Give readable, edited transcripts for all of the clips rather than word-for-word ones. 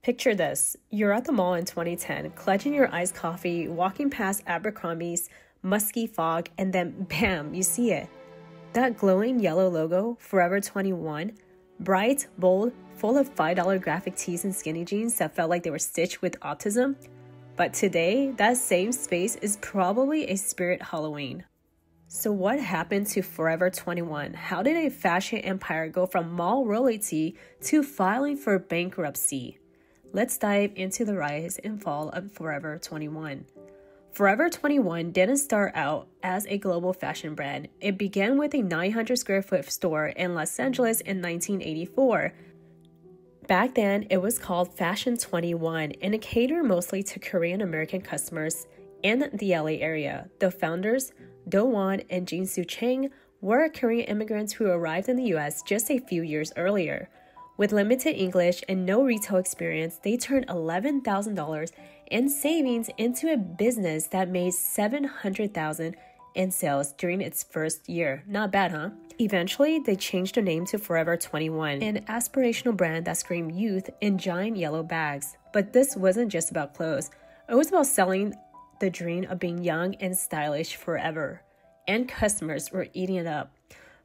Picture this. You're at the mall in 2010, clutching your iced coffee, walking past Abercrombie's musky fog, and then bam, you see it. That glowing yellow logo, Forever 21, bright, bold, full of $5 graphic tees and skinny jeans that felt like they were stitched with autism. But today, that same space is probably a spirit Halloween. So what happened to Forever 21? How did a fashion empire go from mall royalty to filing for bankruptcy? Let's dive into the rise and fall of Forever 21. Forever 21 didn't start out as a global fashion brand. It began with a 900 square foot store in Los Angeles in 1984. Back then, it was called Fashion 21 and it catered mostly to Korean American customers in the LA area. The founders, Do-won and Jin-Soo Chang, were Korean immigrants who arrived in the US just a few years earlier. With limited English and no retail experience, they turned $11,000 in savings into a business that made $700,000 in sales during its first year. Not bad, huh? Eventually, they changed their name to Forever 21, an aspirational brand that screamed youth in giant yellow bags. But this wasn't just about clothes. It was about selling the dream of being young and stylish forever. And customers were eating it up.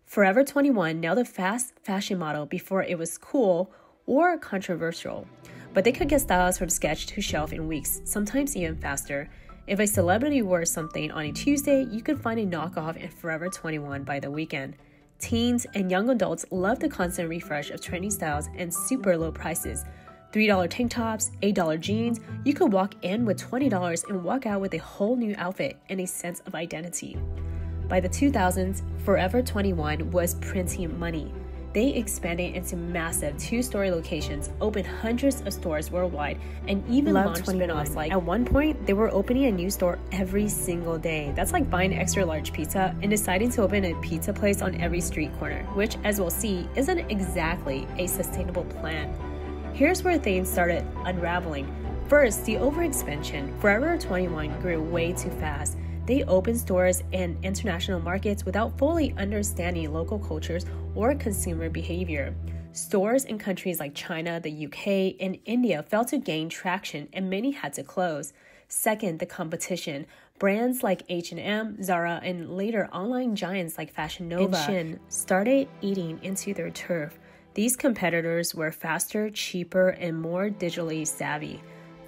Forever 21 nailed a fast fashion model before it was cool or controversial. But they could get styles from sketch to shelf in weeks, sometimes even faster. If a celebrity wore something on a Tuesday, you could find a knockoff in Forever 21 by the weekend. Teens and young adults loved the constant refresh of trendy styles and super low prices. $3 tank tops, $8 jeans, you could walk in with $20 and walk out with a whole new outfit and a sense of identity. By the 2000s, Forever 21 was printing money. They expanded into massive two-story locations, opened hundreds of stores worldwide, and even launched spin-offs. At one point, they were opening a new store every single day. That's like buying extra large pizza and deciding to open a pizza place on every street corner, which, as we'll see, isn't exactly a sustainable plan. Here's where things started unraveling. First, the overexpansion. Forever 21 grew way too fast. They opened stores in international markets without fully understanding local cultures or consumer behavior. Stores in countries like China, the UK, and India failed to gain traction and many had to close. Second, the competition. Brands like H&M, Zara, and later online giants like Fashion Nova and Shein started eating into their turf. These competitors were faster, cheaper, and more digitally savvy.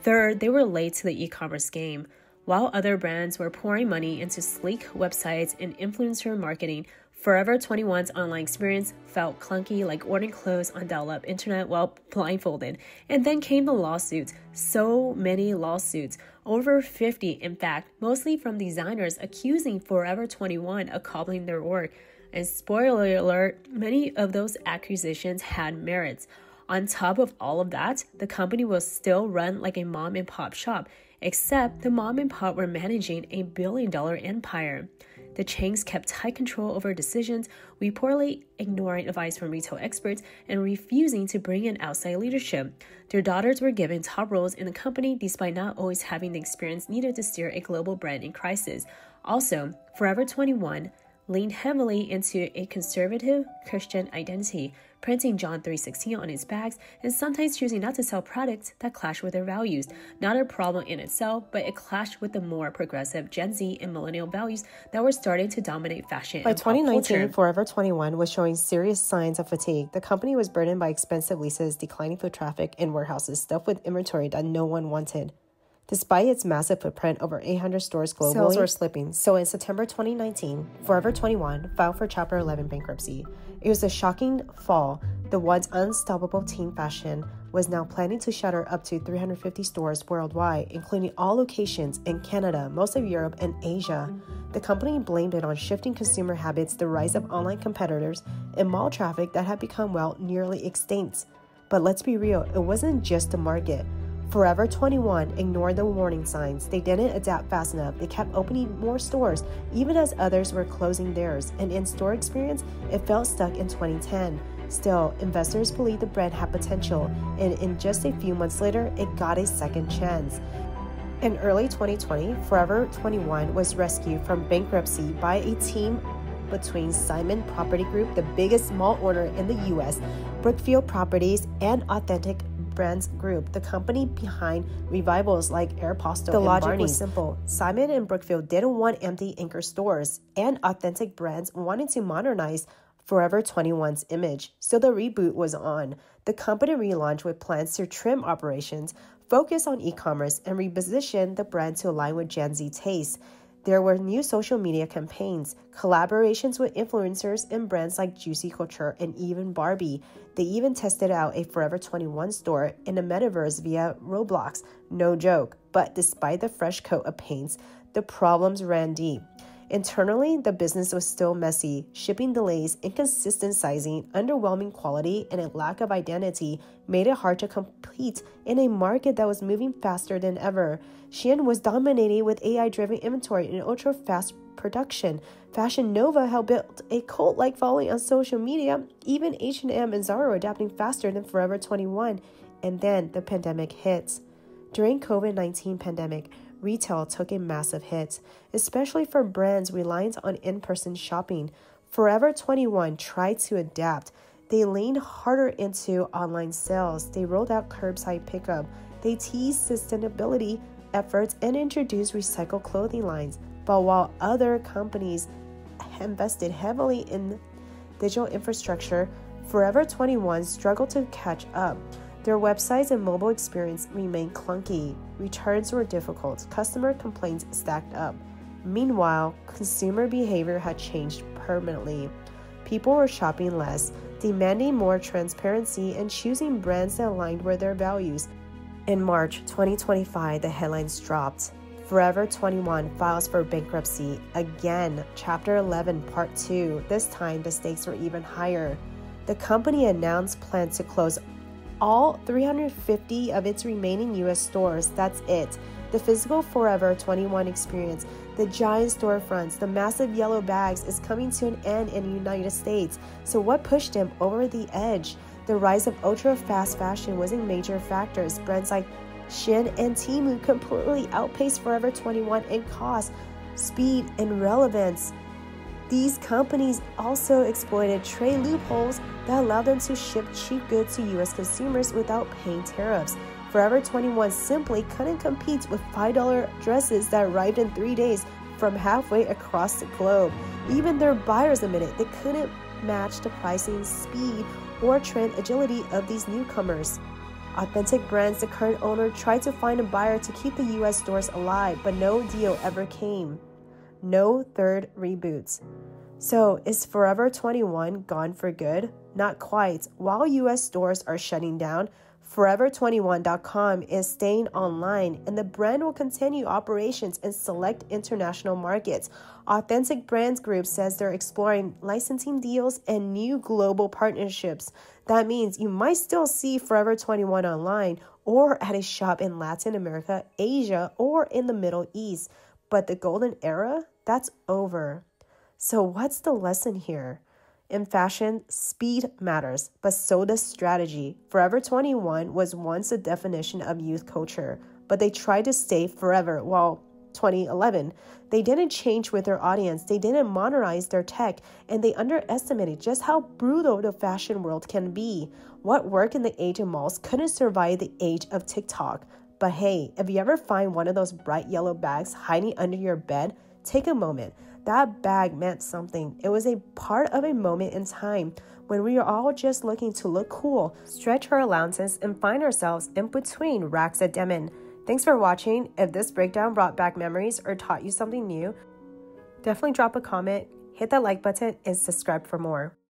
Third, they were late to the e-commerce game. While other brands were pouring money into sleek websites and influencer marketing, Forever 21's online experience felt clunky, like ordering clothes on dial-up internet while blindfolded. And then came the lawsuits. So many lawsuits. Over 50, in fact, mostly from designers accusing Forever 21 of copying their work. And spoiler alert, many of those accusations had merits. On top of all of that, the company was still run like a mom-and-pop shop, except the mom and pop were managing a billion-dollar empire. The Changs kept tight control over decisions, reportedly ignoring advice from retail experts and refusing to bring in outside leadership. Their daughters were given top roles in the company despite not always having the experience needed to steer a global brand in crisis. Also, Forever 21 leaned heavily into a conservative Christian identity, printing John 3:16 on its bags and sometimes choosing not to sell products that clash with their values. Not a problem in itself, but it clashed with the more progressive Gen Z and millennial values that were starting to dominate fashion. By 2019, Forever 21 was showing serious signs of fatigue. The company was burdened by expensive leases, declining foot traffic, and warehouses stuffed with inventory that no one wanted. Despite its massive footprint, over 800 stores globally, sales were slipping. So in September 2019, Forever 21 filed for Chapter 11 bankruptcy. It was a shocking fall. The once unstoppable teen fashion was now planning to shutter up to 350 stores worldwide, including all locations in Canada, most of Europe, and Asia. The company blamed it on shifting consumer habits, the rise of online competitors, and mall traffic that had become, nearly extinct. But let's be real, it wasn't just the market. Forever 21 ignored the warning signs. They didn't adapt fast enough. They kept opening more stores, even as others were closing theirs. And in-store experience, it felt stuck in 2010. Still, investors believed the brand had potential, and in just a few months later, it got a second chance. In early 2020, Forever 21 was rescued from bankruptcy by a team between Simon Property Group, the biggest mall owner in the U.S., Brookfield Properties, and Authentic Brands Group, the company behind revivals like Aeropostale The and logic Barney's. was simple. Simon and Brookfield didn't want empty anchor stores, and Authentic Brands wanted to modernize Forever 21's image, so the reboot was on. The company relaunched with plans to trim operations, focus on e-commerce, and reposition the brand to align with Gen Z tastes. There were new social media campaigns, collaborations with influencers and brands like Juicy Couture and even Barbie. They even tested out a Forever 21 store in the metaverse via Roblox. No joke. But despite the fresh coat of paints, the problems ran deep. Internally, the business was still messy. Shipping delays, inconsistent sizing, underwhelming quality, and a lack of identity made it hard to compete in a market that was moving faster than ever. Shein was dominating with AI-driven inventory and ultra-fast production. Fashion Nova helped build a cult-like following on social media. Even H&M and Zara were adapting faster than Forever 21. And then the pandemic hit. During COVID-19 pandemic, retail took a massive hit, especially for brands reliant on in-person shopping. Forever 21 tried to adapt. They leaned harder into online sales. They rolled out curbside pickup. They teased sustainability efforts and introduced recycled clothing lines. But while other companies invested heavily in digital infrastructure, Forever 21 struggled to catch up. Their websites and mobile experience remained clunky. Returns were difficult. Customer complaints stacked up. Meanwhile, consumer behavior had changed permanently. People were shopping less, demanding more transparency, and choosing brands that aligned with their values. In March 2025, the headlines dropped. Forever 21 files for bankruptcy. Again, Chapter 11, Part 2. This time, the stakes were even higher. The company announced plans to close all 350 of its remaining U.S. stores. That's it. The physical Forever 21 experience, the giant storefronts, the massive yellow bags is coming to an end in the United States. So what pushed them over the edge? The rise of ultra-fast fashion was a major factor. Brands like Shein and Temu completely outpaced Forever 21 in cost, speed, and relevance. These companies also exploited trade loopholes that allowed them to ship cheap goods to U.S. consumers without paying tariffs. Forever 21 simply couldn't compete with $5 dresses that arrived in 3 days from halfway across the globe. Even their buyers admitted they couldn't match the pricing, speed, or trend agility of these newcomers. Authentic Brands, the current owner, tried to find a buyer to keep the U.S. stores alive, but no deal ever came. No third reboots. So, is Forever 21 gone for good? Not quite. While U.S. stores are shutting down, Forever21.com is staying online, and the brand will continue operations in select international markets. Authentic Brands Group says they're exploring licensing deals and new global partnerships. That means you might still see Forever 21 online or at a shop in Latin America, Asia, or in the Middle East. But the golden era, that's over. So what's the lesson here? In fashion, speed matters, but so does strategy. Forever 21 was once the definition of youth culture, but they tried to stay forever. Well, 2011, they didn't change with their audience, they didn't modernize their tech, and they underestimated just how brutal the fashion world can be. What worked in the age of malls couldn't survive the age of TikTok. But hey, if you ever find one of those bright yellow bags hiding under your bed, take a moment. That bag meant something. It was a part of a moment in time when we are all just looking to look cool, stretch our allowances, and find ourselves in between racks at Demin. Thanks for watching. If this breakdown brought back memories or taught you something new, definitely drop a comment, hit that like button, and subscribe for more.